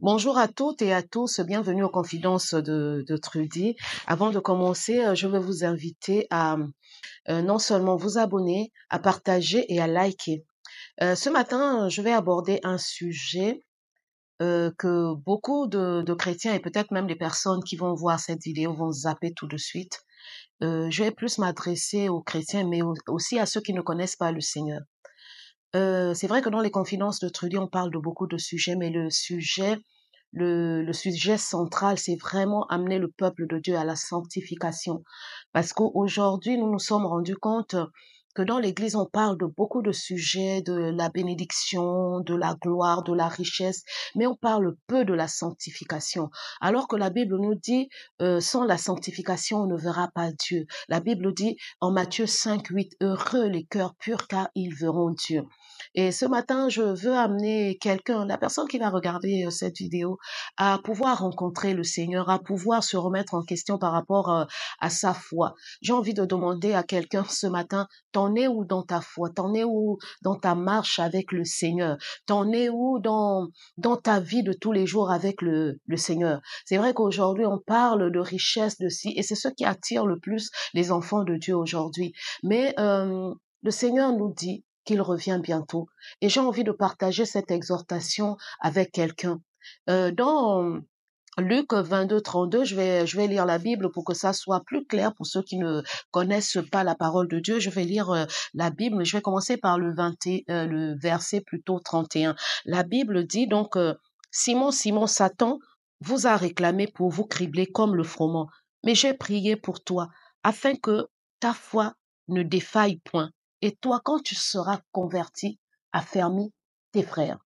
Bonjour à toutes et à tous, bienvenue aux confidences de Trudy. Avant de commencer, je vais vous inviter à non seulement vous abonner, à partager et à liker. Ce matin, je vais aborder un sujet que beaucoup de chrétiens et peut-être même des personnes qui vont voir cette vidéo vont zapper tout de suite. Je vais plus m'adresser aux chrétiens, mais aussi à ceux qui ne connaissent pas le Seigneur. C'est vrai que dans les confidences de Trudy, on parle de beaucoup de sujets, mais le sujet central, c'est vraiment amener le peuple de Dieu à la sanctification. Parce qu'aujourd'hui, nous nous sommes rendus compte que dans l'Église, on parle de beaucoup de sujets, de la bénédiction, de la gloire, de la richesse, mais on parle peu de la sanctification. Alors que la Bible nous dit, sans la sanctification, on ne verra pas Dieu. La Bible dit en Matthieu 5:8, heureux les cœurs purs car ils verront Dieu. Et ce matin, je veux amener quelqu'un, la personne qui va regarder cette vidéo, à pouvoir rencontrer le Seigneur, à pouvoir se remettre en question par rapport à sa foi. J'ai envie de demander à quelqu'un ce matin, t'en es où dans ta foi? T'en es où dans ta marche avec le Seigneur? T'en es où dans ta vie de tous les jours avec le Seigneur? C'est vrai qu'aujourd'hui, on parle de richesse, de ci, et c'est ce qui attire le plus les enfants de Dieu aujourd'hui. Mais le Seigneur nous dit qu'il revient bientôt. Et j'ai envie de partager cette exhortation avec quelqu'un. Dans Luc 22:32, je vais lire la Bible pour que ça soit plus clair pour ceux qui ne connaissent pas la parole de Dieu. Je vais lire la Bible, mais je vais commencer par le verset plutôt 31. La Bible dit donc, Simon, Simon, Satan vous a réclamé pour vous cribler comme le froment, mais j'ai prié pour toi, afin que ta foi ne défaille point. Et toi, quand tu seras converti, affermis tes frères.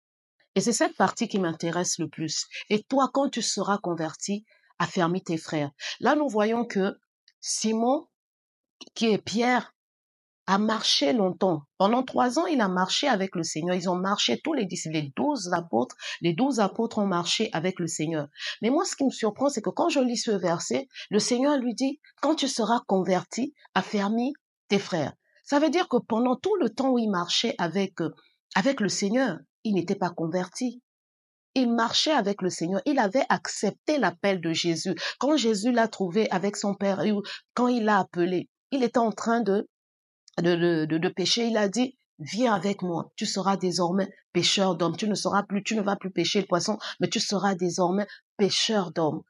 Et c'est cette partie qui m'intéresse le plus. Et toi, quand tu seras converti, affermis tes frères. Là, nous voyons que Simon, qui est Pierre, a marché longtemps. Pendant 3 ans, il a marché avec le Seigneur. Ils ont marché, tous les disciples, les 12 apôtres ont marché avec le Seigneur. Mais moi, ce qui me surprend, c'est que quand je lis ce verset, le Seigneur lui dit, quand tu seras converti, affermis tes frères. Ça veut dire que pendant tout le temps où il marchait avec le Seigneur, il n'était pas converti. Il marchait avec le Seigneur. Il avait accepté l'appel de Jésus. Quand Jésus l'a trouvé avec son Père, quand il l'a appelé, il était en train de pécher. Il a dit, viens avec moi. Tu seras désormais pêcheur d'hommes. Tu ne vas plus pêcher le poisson, mais tu seras désormais pêcheur d'hommes.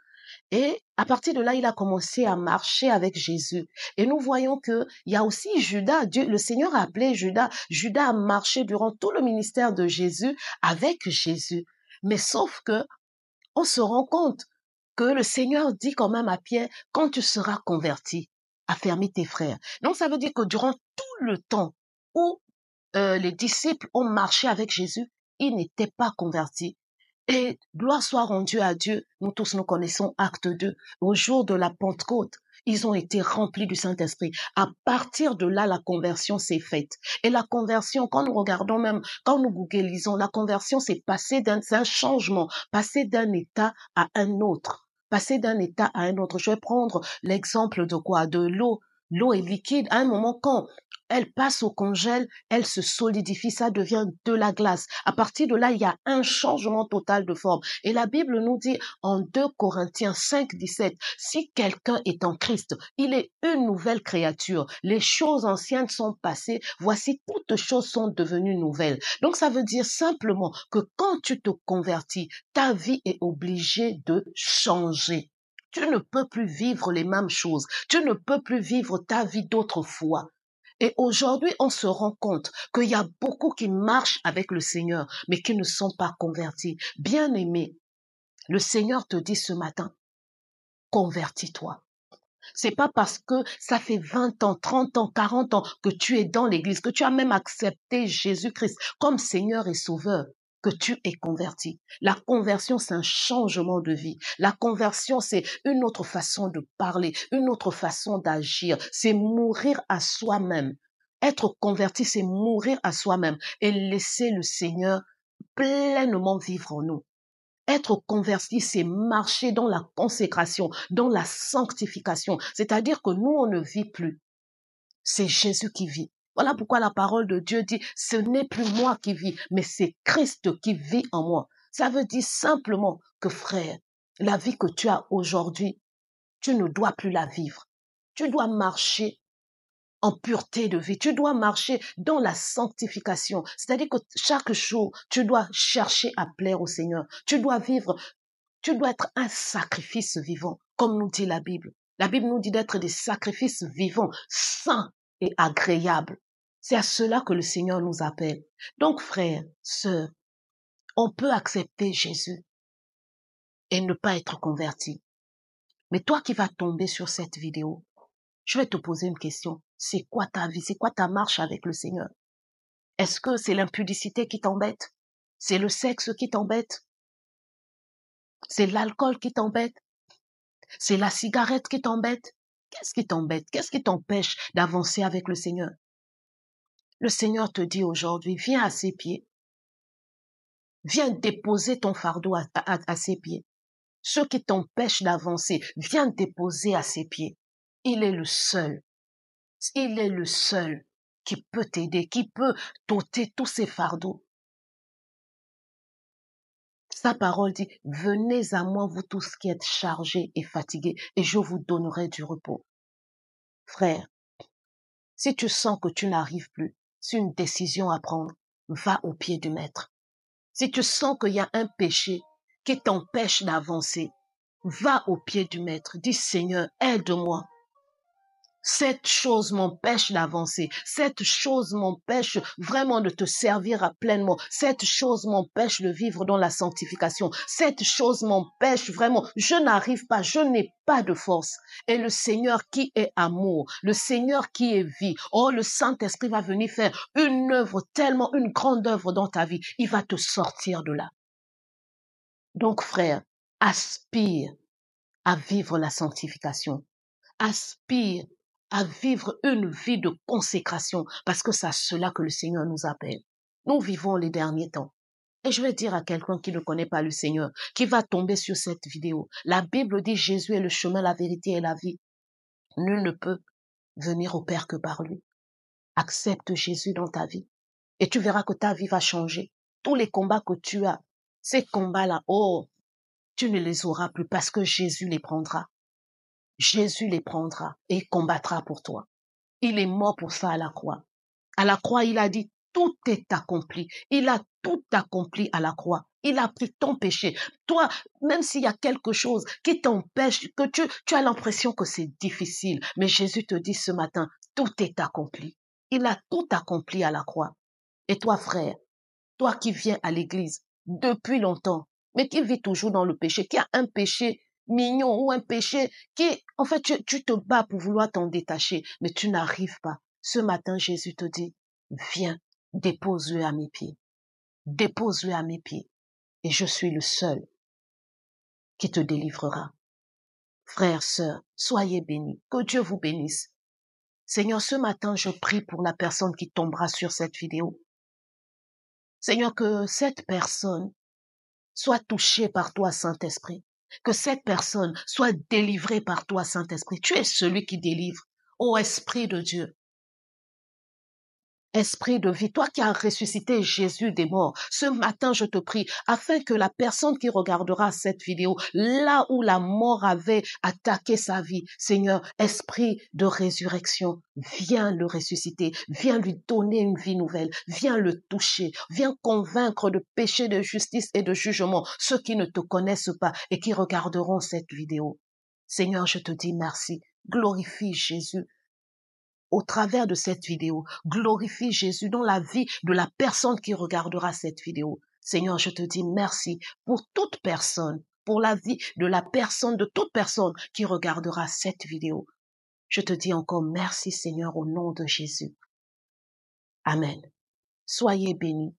Et à partir de là, il a commencé à marcher avec Jésus. Et nous voyons que il y a aussi Judas. Le Seigneur a appelé Judas. Judas a marché durant tout le ministère de Jésus avec Jésus. Mais sauf que on se rend compte que le Seigneur dit quand même à Pierre, quand tu seras converti, affermis tes frères. Donc ça veut dire que durant tout le temps où les disciples ont marché avec Jésus, ils n'étaient pas convertis. Et gloire soit rendue à Dieu, nous tous nous connaissons Acte 2, au jour de la Pentecôte, ils ont été remplis du Saint-Esprit. À partir de là, la conversion s'est faite. Et la conversion, quand nous regardons même, quand nous googlisons, la conversion, c'est c'est un changement, passer d'un état à un autre. Passer d'un état à un autre. Je vais prendre l'exemple de quoi? De l'eau. L'eau est liquide. À un moment, quand elle passe au congèle, elle se solidifie, ça devient de la glace. À partir de là, il y a un changement total de forme. Et la Bible nous dit en 2 Corinthiens 5:17, si quelqu'un est en Christ, il est une nouvelle créature. Les choses anciennes sont passées, voici toutes choses sont devenues nouvelles. Donc ça veut dire simplement que quand tu te convertis, ta vie est obligée de changer. Tu ne peux plus vivre les mêmes choses. Tu ne peux plus vivre ta vie d'autrefois. Et aujourd'hui, on se rend compte qu'il y a beaucoup qui marchent avec le Seigneur, mais qui ne sont pas convertis. Bien-aimé, le Seigneur te dit ce matin, convertis-toi. C'est pas parce que ça fait 20 ans, 30 ans, 40 ans que tu es dans l'église, que tu as même accepté Jésus-Christ comme Seigneur et Sauveur, que tu es converti. La conversion, c'est un changement de vie. La conversion, c'est une autre façon de parler, une autre façon d'agir. C'est mourir à soi-même. Être converti, c'est mourir à soi-même et laisser le Seigneur pleinement vivre en nous. Être converti, c'est marcher dans la consécration, dans la sanctification. C'est-à-dire que nous, on ne vit plus. C'est Jésus qui vit. Voilà pourquoi la parole de Dieu dit, ce n'est plus moi qui vis, mais c'est Christ qui vit en moi. Ça veut dire simplement que, frère, la vie que tu as aujourd'hui, tu ne dois plus la vivre. Tu dois marcher en pureté de vie. Tu dois marcher dans la sanctification. C'est-à-dire que chaque jour, tu dois chercher à plaire au Seigneur. Tu dois vivre, tu dois être un sacrifice vivant, comme nous dit la Bible. La Bible nous dit d'être des sacrifices vivants, saints et agréables. C'est à cela que le Seigneur nous appelle. Donc, frères, sœurs, on peut accepter Jésus et ne pas être converti. Mais toi qui vas tomber sur cette vidéo, je vais te poser une question. C'est quoi ta vie? C'est quoi ta marche avec le Seigneur? Est-ce que c'est l'impudicité qui t'embête? C'est le sexe qui t'embête? C'est l'alcool qui t'embête? C'est la cigarette qui t'embête? Qu'est-ce qui t'embête? Qu'est-ce qui t'empêche d'avancer avec le Seigneur? Le Seigneur te dit aujourd'hui, viens à ses pieds. Viens déposer ton fardeau à ses pieds. Ce qui t'empêche d'avancer, viens déposer à ses pieds. Il est le seul. Il est le seul qui peut t'aider, qui peut t'ôter tous ces fardeaux. Sa parole dit, venez à moi, vous tous qui êtes chargés et fatigués, et je vous donnerai du repos. Frère, si tu sens que tu n'arrives plus, c'est une décision à prendre, va au pied du maître. Si tu sens qu'il y a un péché qui t'empêche d'avancer, va au pied du maître. Dis, Seigneur, aide-moi. Cette chose m'empêche d'avancer. Cette chose m'empêche vraiment de te servir pleinement. Cette chose m'empêche de vivre dans la sanctification. Cette chose m'empêche vraiment. Je n'arrive pas, je n'ai pas de force. Et le Seigneur qui est amour, le Seigneur qui est vie, oh, le Saint-Esprit va venir faire une œuvre tellement, une grande œuvre dans ta vie. Il va te sortir de là. Donc, frère, aspire à vivre la sanctification. Aspire à vivre une vie de consécration, parce que c'est à cela que le Seigneur nous appelle. Nous vivons les derniers temps. Et je vais dire à quelqu'un qui ne connaît pas le Seigneur, qui va tomber sur cette vidéo, la Bible dit Jésus est le chemin, la vérité et la vie. Nul ne peut venir au Père que par lui. Accepte Jésus dans ta vie et tu verras que ta vie va changer. Tous les combats que tu as, ces combats-là, oh, tu ne les auras plus parce que Jésus les prendra. Jésus les prendra et combattra pour toi. Il est mort pour ça à la croix. À la croix, il a dit, tout est accompli. Il a tout accompli à la croix. Il a pris ton péché. Toi, même s'il y a quelque chose qui t'empêche, que tu as l'impression que c'est difficile, mais Jésus te dit ce matin, tout est accompli. Il a tout accompli à la croix. Et toi, frère, toi qui viens à l'église depuis longtemps, mais qui vis toujours dans le péché, qui a un péché mignon ou un péché qui, en fait, tu te bats pour vouloir t'en détacher, mais tu n'arrives pas. Ce matin, Jésus te dit, viens, dépose-le à mes pieds. Dépose-le à mes pieds. Et je suis le seul qui te délivrera. Frères, sœurs, soyez bénis. Que Dieu vous bénisse. Seigneur, ce matin, je prie pour la personne qui tombera sur cette vidéo. Seigneur, que cette personne soit touchée par toi, Saint-Esprit. Que cette personne soit délivrée par toi, Saint-Esprit. Tu es celui qui délivre. Ô Esprit de Dieu, Esprit de vie, toi qui as ressuscité Jésus des morts, ce matin je te prie, afin que la personne qui regardera cette vidéo, là où la mort avait attaqué sa vie, Seigneur, Esprit de résurrection, viens le ressusciter, viens lui donner une vie nouvelle, viens le toucher, viens convaincre de péché, de justice et de jugement ceux qui ne te connaissent pas et qui regarderont cette vidéo. Seigneur, je te dis merci, glorifie Jésus, au travers de cette vidéo. Glorifie Jésus dans la vie de la personne qui regardera cette vidéo. Seigneur, je te dis merci pour toute personne, pour la vie de la personne, de toute personne qui regardera cette vidéo. Je te dis encore merci, Seigneur, au nom de Jésus. Amen. Soyez bénis.